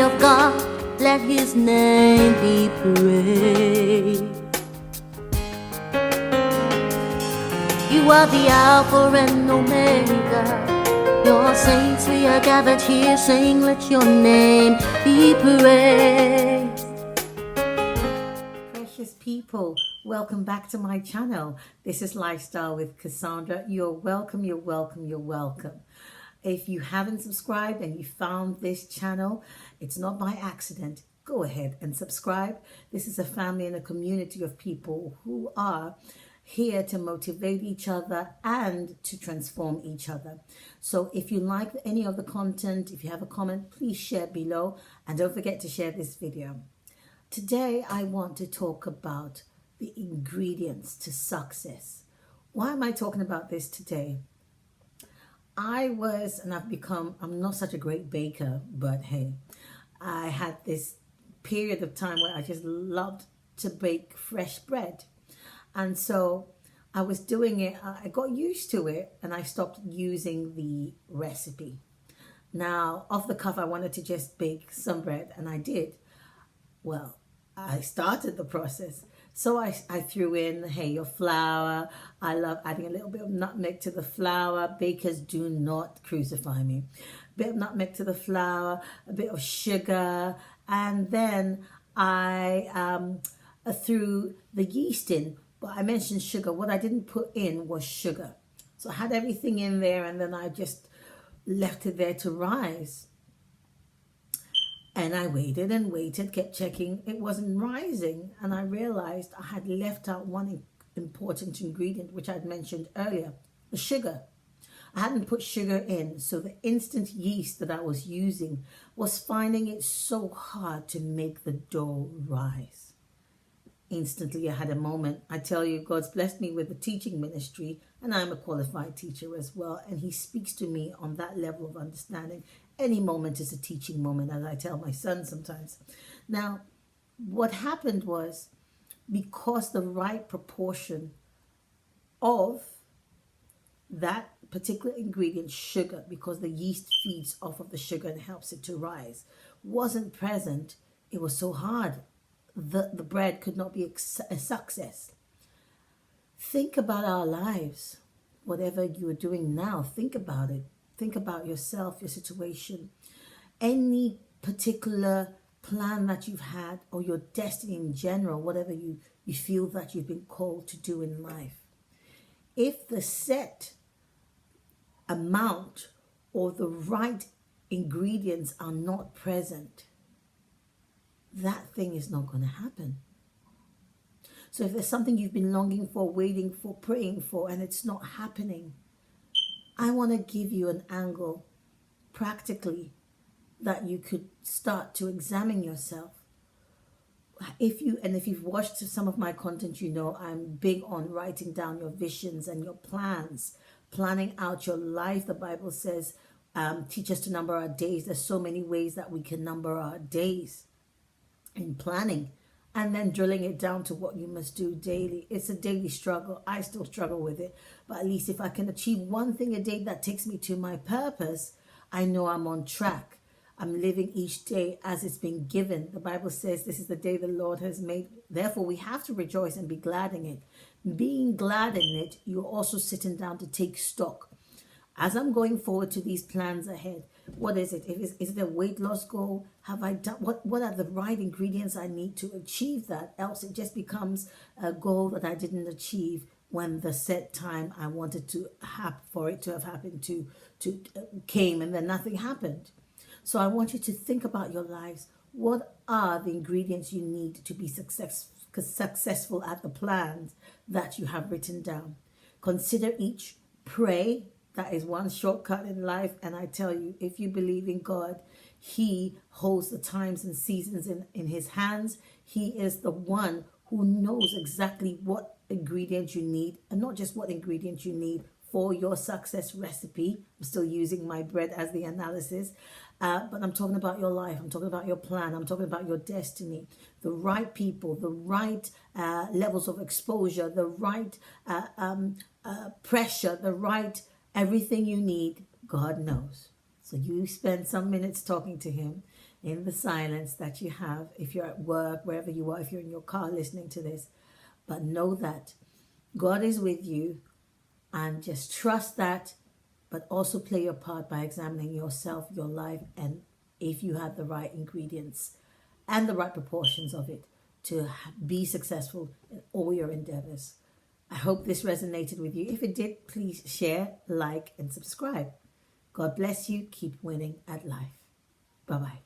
of God, let his name be praised. You are the Alpha and Omega. Your saints, we are gathered here saying, let your name be praised. Precious people, welcome back to my channel. This is Lifestyle with Cassandra. You're welcome, you're welcome, you're welcome. If you haven't subscribed and you found this channel, it's not by accident. Go ahead and subscribe. This is a family and a community of people who are here to motivate each other and to transform each other. So if you like any of the content, if you have a comment, please share below and don't forget to share this video. Today I want to talk about the ingredients to success. Why am I talking about this today? I'm not such a great baker, but hey, I had this period of time where I just loved to bake fresh bread. And so I was doing it, I got used to it, and I stopped using the recipe. Now, off the cuff, I wanted to just bake some bread, and I did. Well, I started the process. So I threw in, hey, your flour. I love adding a little bit of nutmeg to the flour. Bakers, do not crucify me. A bit of nutmeg to the flour, a bit of sugar, and then I threw the yeast in. But I mentioned sugar. What I didn't put in was sugar. So I had everything in there, and then I just left it there to rise. And I waited and waited, kept checking. It wasn't rising. And I realized I had left out one important ingredient, which I'd mentioned earlier, the sugar. I hadn't put sugar in. So the instant yeast that I was using was finding it so hard to make the dough rise. Instantly, I had a moment. I tell you, God's blessed me with a teaching ministry, and I'm a qualified teacher as well. And he speaks to me on that level of understanding. Any moment is a teaching moment, as I tell my son sometimes. Now, what happened was, because the right proportion of that particular ingredient, sugar, because the yeast feeds off of the sugar and helps it to rise, wasn't present, it was so hard. The bread could not be a success. Think about our lives. Whatever you are doing now, think about it. Think about yourself, your situation, any particular plan that you've had, or your destiny in general, whatever you feel that you've been called to do in life. If the set amount or the right ingredients are not present, that thing is not going to happen. So if there's something you've been longing for, waiting for, praying for, and it's not happening, I want to give you an angle practically that you could start to examine yourself. If you've watched some of my content, you know I'm big on writing down your visions and your plans, planning out your life. The Bible says, teach us to number our days. There's so many ways that we can number our days in planning, and then drilling it down to what you must do daily. It's a daily struggle. I still struggle with it. But at least if I can achieve one thing a day that takes me to my purpose, I know I'm on track. I'm living each day as it's been given. The Bible says this is the day the Lord has made. Therefore, we have to rejoice and be glad in it. Being glad in it, you're also sitting down to take stock. As I'm going forward to these plans ahead, what is it? Is it a weight loss goal? Have I done what are the right ingredients I need to achieve that? Else it just becomes a goal that I didn't achieve when the set time I wanted to have for it to have happened to came, and then nothing happened. So I want you to think about your lives. What are the ingredients you need to be successful at the plans that you have written down? Consider each. Pray. That is one shortcut in life. And I tell you, if you believe in God, he holds the times and seasons in his hands. He is the one who knows exactly what ingredients you need, and not just what ingredients you need for your success recipe. I'm still using my bread as the analysis, but I'm talking about your life. I'm talking about your plan. I'm talking about your destiny. The right people, the right levels of exposure, the right pressure, the right everything you need, God knows. So you spend some minutes talking to him, in the silence that you have, if you're at work, wherever you are, if you're in your car listening to this. But know that God is with you, and just trust that, but also play your part by examining yourself, your life, and if you have the right ingredients and the right proportions of it to be successful in all your endeavors. I hope this resonated with you. If it did, please share, like, and subscribe. God bless you. Keep winning at life. Bye-bye.